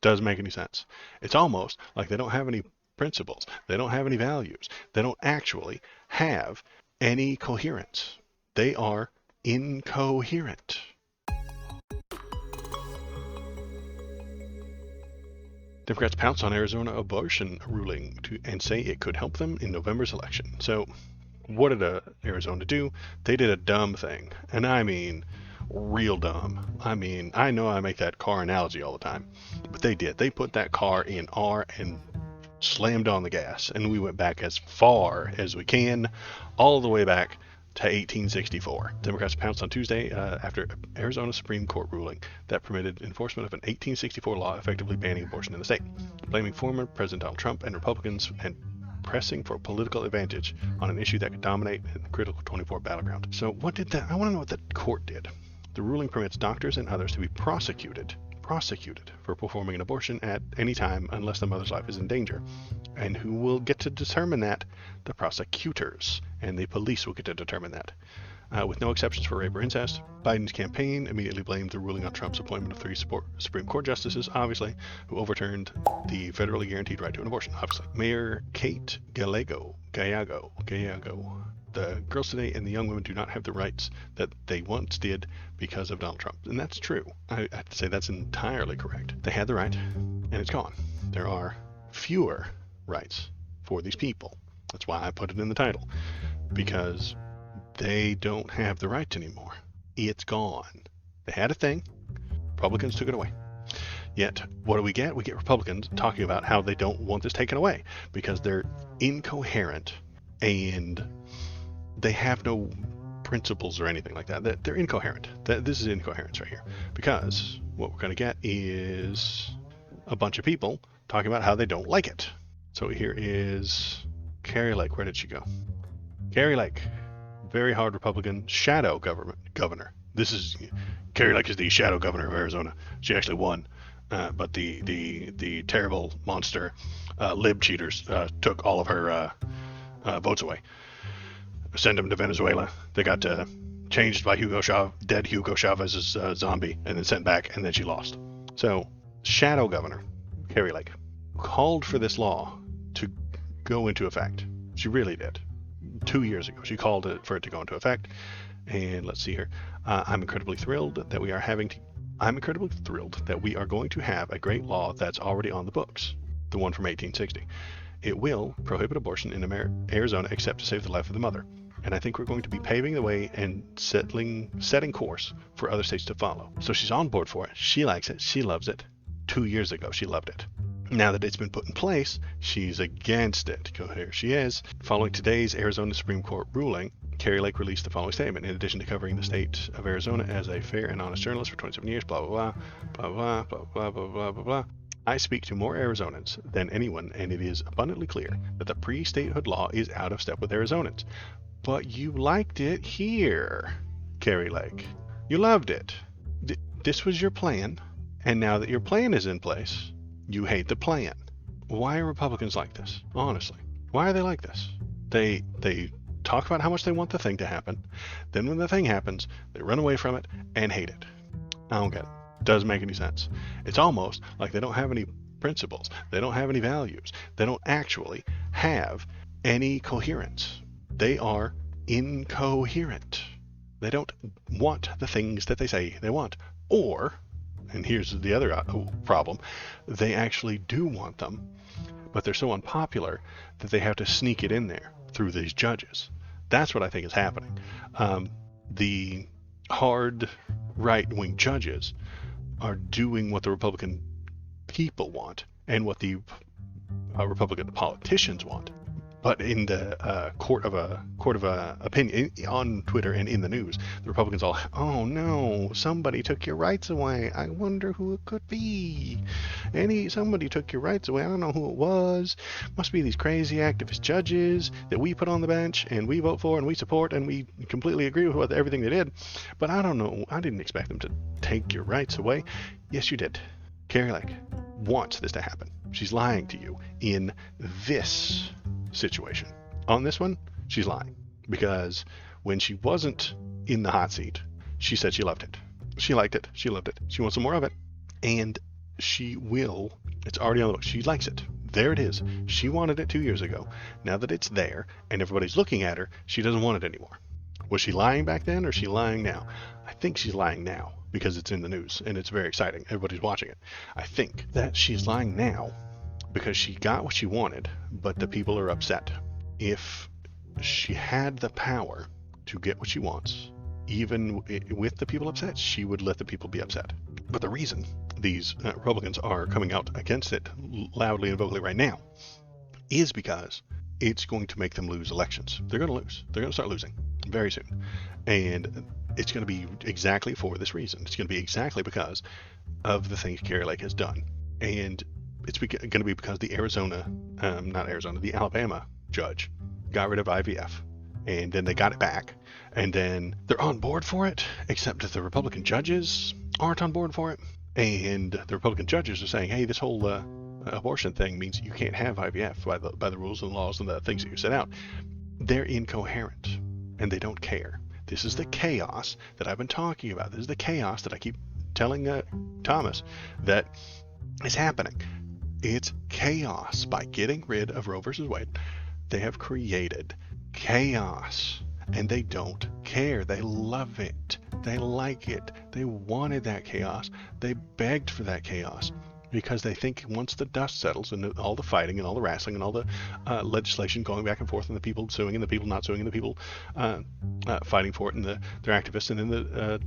Doesn't make any sense. It's almost like they don't have any principles. They don't have any values. They don't actually have any coherence. They are incoherent. Democrats pounce on Arizona abortion ruling and say it could help them in November's election. So, what did Arizona do? They did a dumb thing. And I mean, real dumb. I mean, I know I make that car analogy all the time, but they did. They put that car in R and slammed on the gas, and we went back as far as we can, all the way back to 1864. Democrats pounced on Tuesday after Arizona Supreme Court ruling that permitted enforcement of an 1864 law effectively banning abortion in the state, blaming former President Donald Trump and Republicans and pressing for political advantage on an issue that could dominate in the critical 24 battleground. So what did that? I want to know what the court did. The ruling permits doctors and others to be prosecuted for performing an abortion at any time unless the mother's life is in danger. And who will get to determine that? The prosecutors. And the police will get to determine that. With no exceptions for rape or incest. Biden's campaign immediately blamed the ruling on Trump's appointment of 3 Supreme Court justices, obviously, who overturned the federally guaranteed right to an abortion, obviously. Mayor Kate Gallego, the girls today and the young women do not have the rights that they once did because of Donald Trump. And that's true. I have to say that's entirely correct. They had the right, and it's gone. There are fewer rights for these people. That's why I put it in the title, because they don't have the rights anymore. It's gone. They had a thing. Republicans took it away. Yet, what do we get? We get Republicans talking about how they don't want this taken away because they're incoherent and they have no principles or anything like that. They're incoherent. This is incoherence right here. Because what we're going to get is a bunch of people talking about how they don't like it. So here is Kari Lake. Where did she go? Kari Lake, very hard Republican shadow governor. This is Kari Lake is the shadow governor of Arizona. She actually won, but the terrible monster lib cheaters took all of her votes away. Send them to Venezuela. They got changed by dead Hugo Chavez's zombie, and then sent back, and then she lost. So, shadow governor Kari Lake called for this law to go into effect. She really did. 2 years ago, she called for it to go into effect. And let's see here. I'm incredibly thrilled that we are going to have a great law that's already on the books, the one from 1860. It will prohibit abortion in Arizona except to save the life of the mother. And I think we're going to be paving the way and setting course for other states to follow. So she's on board for it. She likes it. She loves it. 2 years ago, she loved it. Now that it's been put in place, she's against it. Here she is. Following today's Arizona Supreme Court ruling, Kari Lake released the following statement. In addition to covering the state of Arizona as a fair and honest journalist for 27 years, blah, blah, blah, blah, blah, blah, blah, blah, blah, blah, blah. I speak to more Arizonans than anyone, and it is abundantly clear that the pre-statehood law is out of step with Arizonans. But you liked it here, Kari Lake. You loved it. This was your plan, and now that your plan is in place, you hate the plan. Why are Republicans like this? Honestly, why are they like this? They talk about how much they want the thing to happen. Then when the thing happens, they run away from it and hate it. I don't get it. Doesn't make any sense. It's almost like they don't have any principles. They don't have any values. They don't actually have any coherence. They are incoherent. They don't want the things that they say they want. Or, and here's the other problem, they actually do want them, but they're so unpopular that they have to sneak it in there through these judges. That's what I think is happening. The hard right-wing judges are doing what the Republican people want and what the Republican politicians want. But in the court of opinion on Twitter and in the news, the Republicans all, oh no, somebody took your rights away. I wonder who it could be. Somebody took your rights away. I don't know who it was. Must be these crazy activist judges that we put on the bench and we vote for and we support and we completely agree with everything they did. But I don't know. I didn't expect them to take your rights away. Yes, you did. Kari Lake wants this to happen. She's lying to you in this situation. On this one, she's lying. Because when she wasn't in the hot seat, she said she loved it. She liked it. She loved it. She wants some more of it. And she will, it's already on the book. She likes it. There it is. She wanted it 2 years ago. Now that it's there and everybody's looking at her, she doesn't want it anymore. Was she lying back then or is she lying now? I think she's lying now because it's in the news and it's very exciting. Everybody's watching it. I think that she's lying now because she got what she wanted, but the people are upset. If she had the power to get what she wants, even with the people upset, she would let the people be upset. But the reason these Republicans are coming out against it loudly and vocally right now is because it's going to make them lose elections. They're going to lose. They're going to start losing very soon. And it's going to be exactly for this reason. It's going to be exactly because of the things Kari Lake has done. And it's going to be because the the Alabama judge got rid of IVF. And then they got it back. And then they're on board for it, except that the Republican judges aren't on board for it. And the Republican judges are saying, hey, this whole abortion thing means you can't have IVF by the rules and laws and the things that you set out. They're incoherent, and they don't care. This is the chaos that I've been talking about. This is the chaos that I keep telling Thomas that is happening. It's chaos. By getting rid of Roe versus Wade, they have created chaos. And they don't care. They love it. They like it. They wanted that chaos. They begged for that chaos because they think once the dust settles and all the fighting and all the wrestling and all the legislation going back and forth and the people suing and the people not suing and the people fighting for it and their activists and then the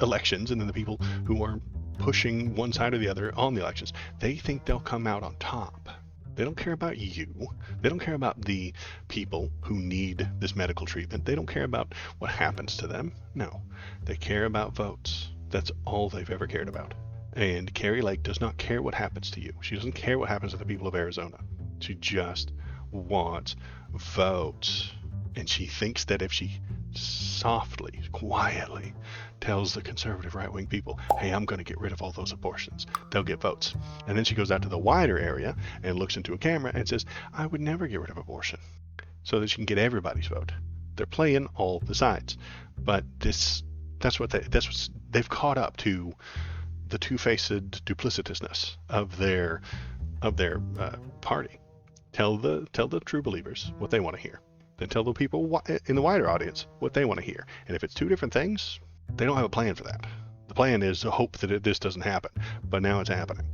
elections and then the people who are pushing one side or the other on the elections, they think they'll come out on top. They don't care about you. They don't care about the people who need this medical treatment. They don't care about what happens to them. No, they care about votes. That's all they've ever cared about. And Kari Lake does not care what happens to you. She doesn't care what happens to the people of Arizona. She just wants votes. And she thinks that if she softly, quietly tells the conservative right-wing people, hey, I'm going to get rid of all those abortions, they'll get votes. And then she goes out to the wider area and looks into a camera and says, I would never get rid of abortion, so that she can get everybody's vote. They're playing all the sides. But that's what they've caught up to, the two-faced duplicitousness of their party. Tell the true believers what they want to hear. Then tell the people in the wider audience what they want to hear. And if it's two different things, they don't have a plan for that. The plan is to hope that this doesn't happen. But now it's happening.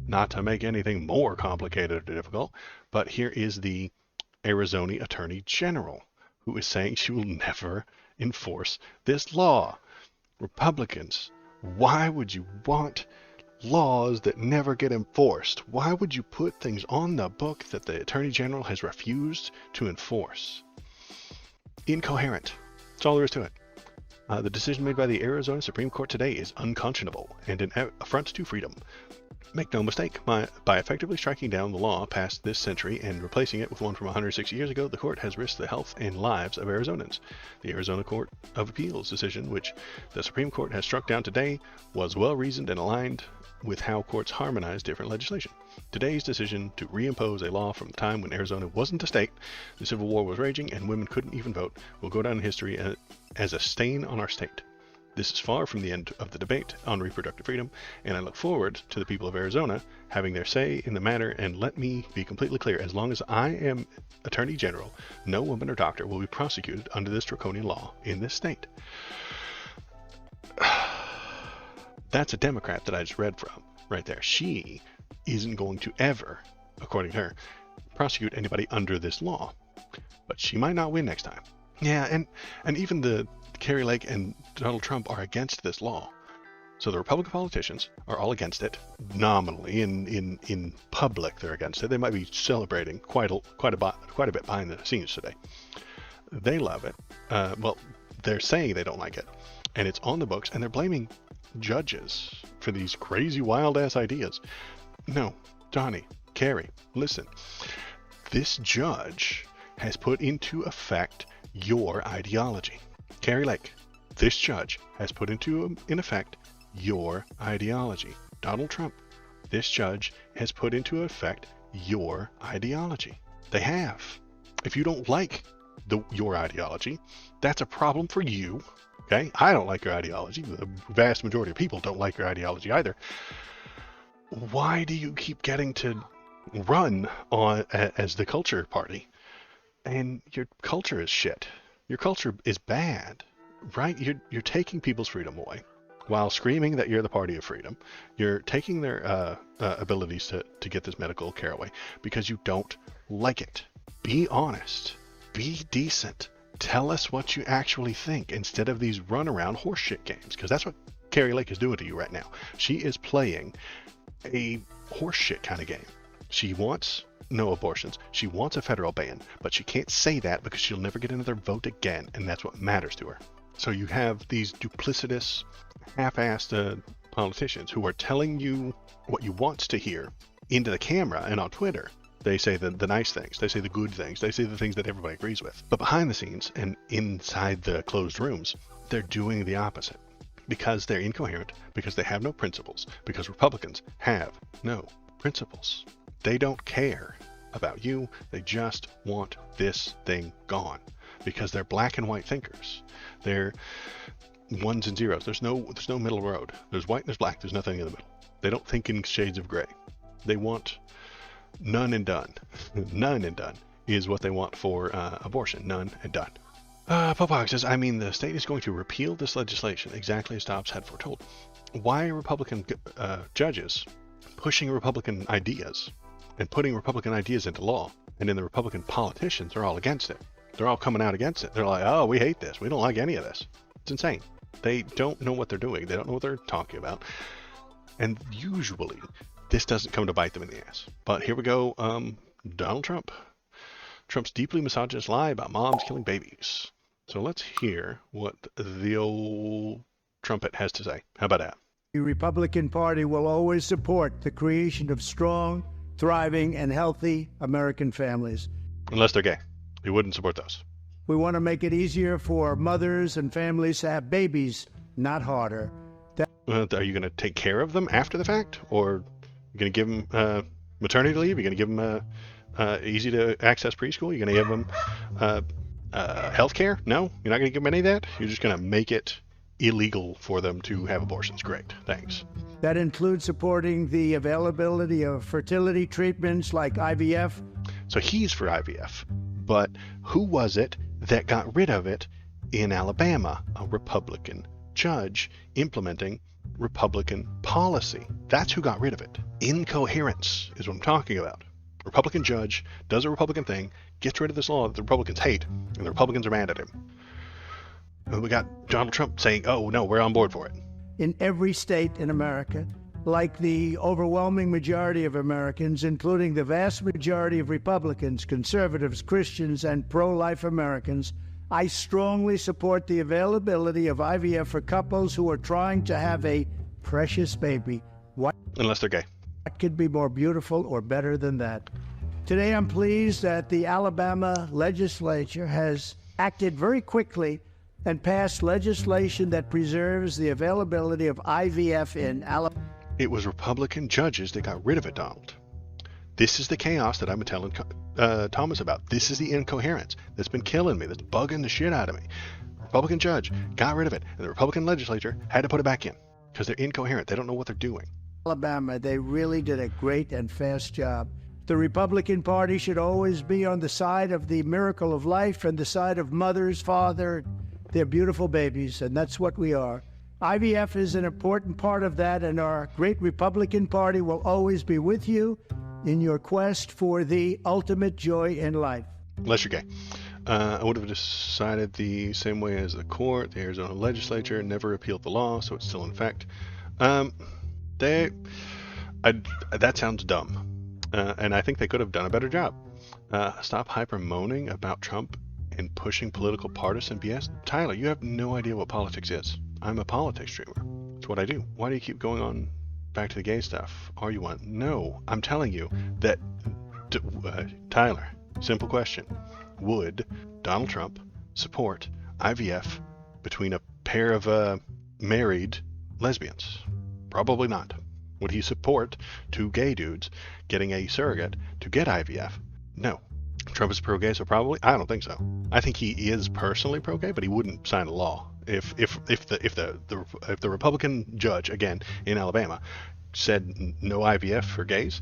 Not to make anything more complicated or difficult, but here is the Arizona Attorney General, who is saying she will never enforce this law. Republicans, why would you want laws that never get enforced? Why would you put things on the book that the Attorney General has refused to enforce? Incoherent. That's all there is to it. The decision made by the Arizona Supreme Court today is unconscionable and an affront to freedom. Make no mistake, by effectively striking down the law passed this century and replacing it with one from 160 years ago, the court has risked the health and lives of Arizonans. The Arizona Court of Appeals decision, which the Supreme Court has struck down today, was well-reasoned and aligned with how courts harmonize different legislation. Today's decision to reimpose a law from the time when Arizona wasn't a state, the Civil War was raging, and women couldn't even vote, will go down in history as a stain on our state. This is far from the end of the debate on reproductive freedom, and I look forward to the people of Arizona having their say in the matter. And let me be completely clear, as long as I am Attorney General, no woman or doctor will be prosecuted under this draconian law in this state. That's a Democrat that I just read from right there. She isn't going to ever, according to her, prosecute anybody under this law. But she might not win next time. Yeah, and even the Kari Lake and Donald Trump are against this law. So the Republican politicians are all against it. Nominally, in public, they're against it. They might be celebrating quite a bit behind the scenes today. They love it. Well, they're saying they don't like it, and it's on the books, and they're blaming judges for these crazy, wild-ass ideas. No, Donnie, Kari, listen. This judge has put into effect your ideology. Kari Lake, this judge has put into effect your ideology. Donald Trump, this judge has put into effect your ideology. They have. If you don't like your ideology, that's a problem for you. Okay? I don't like your ideology. The vast majority of people don't like your ideology either. why do you keep getting to run on as the culture party? And your culture is shit. Your culture is bad, right? You're taking people's freedom away while screaming that you're the party of freedom. You're taking their abilities to get this medical care away because you don't like it. Be honest. Be decent. Tell us what you actually think instead of these run-around horseshit games, because that's what Carrie Lake is doing to you right now. She is playing a horseshit kind of game. She wants no abortions. She wants a federal ban, but she can't say that because she'll never get another vote again, and that's what matters to her. So you have these duplicitous, half-assed politicians who are telling you what you want to hear into the camera and on Twitter. They say the nice things. They say the good things. They say the things that everybody agrees with. But behind the scenes and inside the closed rooms, they're doing the opposite. Because they're incoherent, because they have no principles, because Republicans have no principles. They don't care about you. They just want this thing gone. Because they're black and white thinkers. They're ones and zeros. There's no middle road. There's white, there's black, there's nothing in the middle. They don't think in shades of gray. They want none and done. None and done is what they want for abortion. None and done. Popog says, I mean, the state is going to repeal this legislation exactly as Dobbs had foretold. Why are Republican judges pushing Republican ideas and putting Republican ideas into law? And then the Republican politicians are all against it. They're all coming out against it. They're like, oh, we hate this. We don't like any of this. It's insane. They don't know what they're doing. They don't know what they're talking about. And usually this doesn't come to bite them in the ass. But here we go. Donald Trump. Trump's deeply misogynist lie about moms killing babies. So let's hear what the old trumpet has to say. How about that? The Republican Party will always support the creation of strong, thriving, and healthy American families. Unless they're gay. We wouldn't support those. We want to make it easier for mothers and families to have babies, not harder. Are you going to take care of them after the fact? Or you're going to give them maternity leave? You're going to give them easy to access preschool? You're going to give them health care? No? You're not going to give them any of that? You're just going to make it illegal for them to have abortions. Great. Thanks. That includes supporting the availability of fertility treatments like IVF. So he's for IVF. But who was it that got rid of it in Alabama? A Republican judge implementing Republican policy. That's who got rid of it. Incoherence is what I'm talking about. Republican judge does a Republican thing, gets rid of this law that the Republicans hate, and the Republicans are mad at him. And we got Donald Trump saying, oh, no, we're on board for it. In every state in America, like the overwhelming majority of Americans, including the vast majority of Republicans, conservatives, Christians, and pro-life Americans, I strongly support the availability of IVF for couples who are trying to have a precious baby. Unless they're gay. What could be more beautiful or better than that? Today, I'm pleased that the Alabama legislature has acted very quickly and passed legislation that preserves the availability of IVF in Alabama. It was Republican judges that got rid of it, Donald. This is the chaos that I've been telling Thomas about. This is the incoherence that's been killing me, that's bugging the shit out of me. Republican judge got rid of it, and the Republican legislature had to put it back in because they're incoherent. They don't know what they're doing. Alabama, they really did a great and fast job. The Republican Party should always be on the side of the miracle of life and the side of mothers, father, their beautiful babies, and that's what we are. IVF is an important part of that, and our great Republican Party will always be with you in your quest for the ultimate joy in life. Unless you're gay. I would have decided the same way as the court. The Arizona legislature never appealed the law, so it's still in effect. That sounds dumb. And I think they could have done a better job. Stop hyper-moaning about Trump and pushing political partisan BS. Tyler, you have no idea what politics is. I'm a politics streamer. It's what I do. Why do you keep going on back to the gay stuff? Are you one? No, I'm telling you that, Tyler, simple question. Would Donald Trump support IVF between a pair of married lesbians? Probably not. Would he support two gay dudes getting a surrogate to get IVF? No. Trump is pro-gay, so probably? I don't think so. I think he is personally pro-gay, but he wouldn't sign a law. If the Republican judge, again, in Alabama, said no IVF for gays,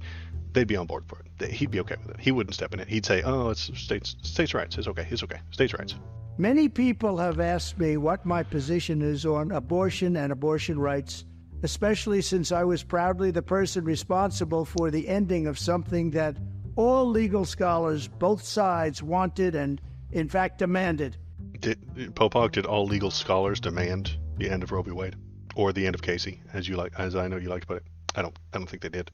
they'd be on board for it. He'd be okay with it. He wouldn't step in it. He'd say, oh, it's states' rights. It's okay. States' rights. Many people have asked me what my position is on abortion and abortion rights, especially since I was proudly the person responsible for the ending of something that all legal scholars, both sides, wanted and, in fact, demanded. Did all legal scholars demand the end of Roe v. Wade, or the end of Casey, as I know you like to put it? I don't think they did.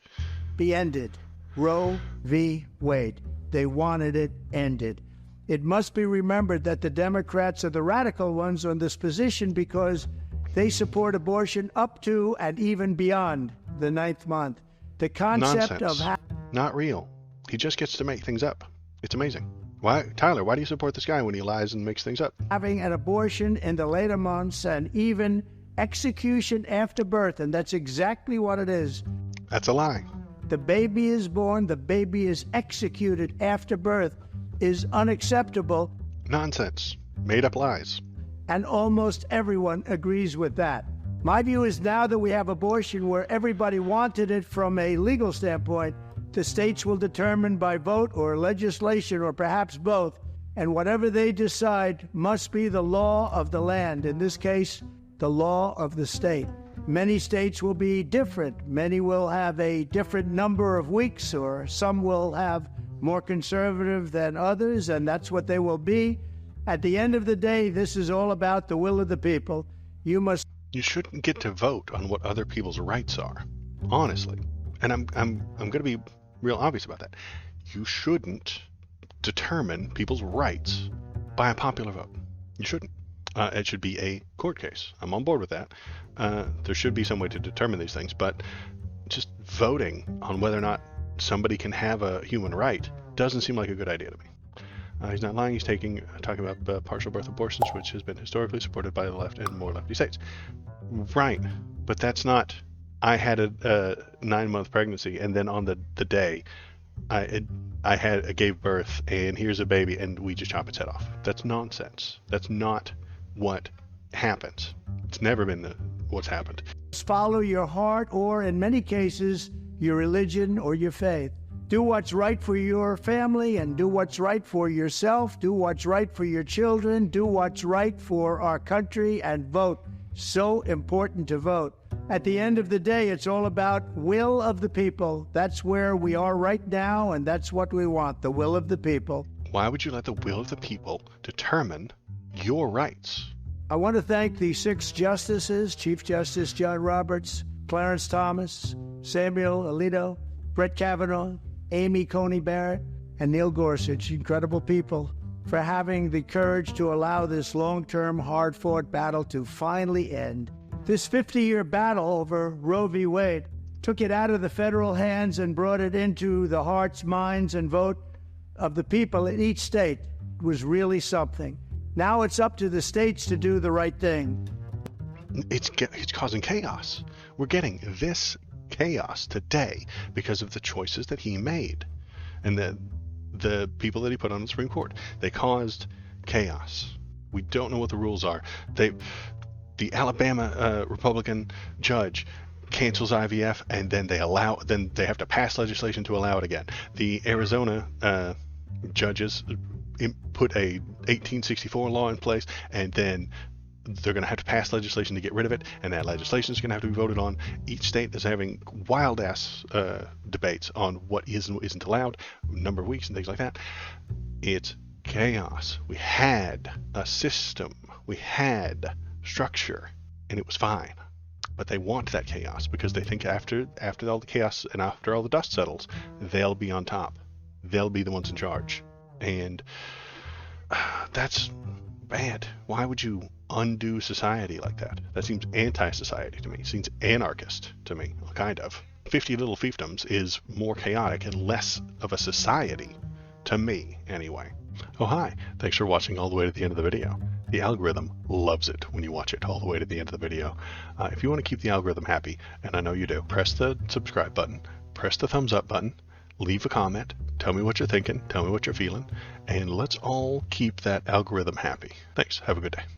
Be ended. Roe v. Wade. They wanted it ended. It must be remembered that the Democrats are the radical ones on this position because they support abortion up to and even beyond the 9th month. The concept Nonsense. Not real. He just gets to make things up. It's amazing. Why, Tyler, why do you support this guy when he lies and makes things up? Having an abortion in the later months and even execution after birth, and that's exactly what it is. That's a lie. The baby is born, the baby is executed after birth, is unacceptable. Nonsense. Made up lies. And almost everyone agrees with that. My view is now that we have abortion where everybody wanted it from a legal standpoint, the states will determine by vote or legislation or perhaps both, and whatever they decide must be the law of the land, in this case, the law of the state. Many states will be different. Many will have a different number of weeks, or some will have more conservative than others, and that's what they will be. At the end of the day, this is all about the will of the people. You shouldn't get to vote on what other people's rights are, honestly. And I'm going to be real obvious about that. You shouldn't determine people's rights by a popular vote. You shouldn't. It should be a court case. I'm on board with that. There should be some way to determine these things, but just voting on whether or not somebody can have a human right doesn't seem like a good idea to me. He's not lying. He's talking about partial birth abortions, which has been historically supported by the left and more lefty states. Right, but that's not. I had a 9-month pregnancy, and then on the day, I gave birth, and here's a baby, and we just chop its head off. That's nonsense. That's not what happens. It's never been what's happened. Follow your heart, or in many cases, your religion or your faith. Do what's right for your family and do what's right for yourself. Do what's right for your children. Do what's right for our country and vote. So important to vote. At the end of the day, it's all about will of the people. That's where we are right now, and that's what we want, the will of the people. Why would you let the will of the people determine your rights? I want to thank the 6 justices, Chief Justice John Roberts, Clarence Thomas, Samuel Alito, Brett Kavanaugh, Amy Coney Barrett, and Neil Gorsuch, incredible people, for having the courage to allow this long-term, hard-fought battle to finally end. This 50-year battle over Roe v. Wade took it out of the federal hands and brought it into the hearts, minds, and vote of the people in each state. It was really something. Now it's up to the states to do the right thing. It's causing chaos. We're getting this chaos today because of the choices that he made and the people that he put on the Supreme Court. They caused chaos. We don't know what the rules are. The Alabama Republican judge cancels IVF, and then they have to pass legislation to allow it again. The Arizona judges put a 1864 law in place, and then they're going to have to pass legislation to get rid of it, and that legislation is going to have to be voted on. Each state is having wild-ass debates on what is and isn't allowed, number of weeks and things like that. It's chaos. We had a system. We had structure, and it was fine. But they want that chaos because they think after all the chaos and after all the dust settles, they'll be on top. They'll be the ones in charge. And that's bad. Why would you undo society like that? That seems anti-society to me. It seems anarchist to me, kind of. 50 Little Fiefdoms is more chaotic and less of a society, to me, anyway. Oh, hi. Thanks for watching all the way to the end of the video. The algorithm loves it when you watch it all the way to the end of the video. If you want to keep the algorithm happy, and I know you do, press the subscribe button, press the thumbs up button, leave a comment, tell me what you're thinking, tell me what you're feeling, and let's all keep that algorithm happy. Thanks. Have a good day.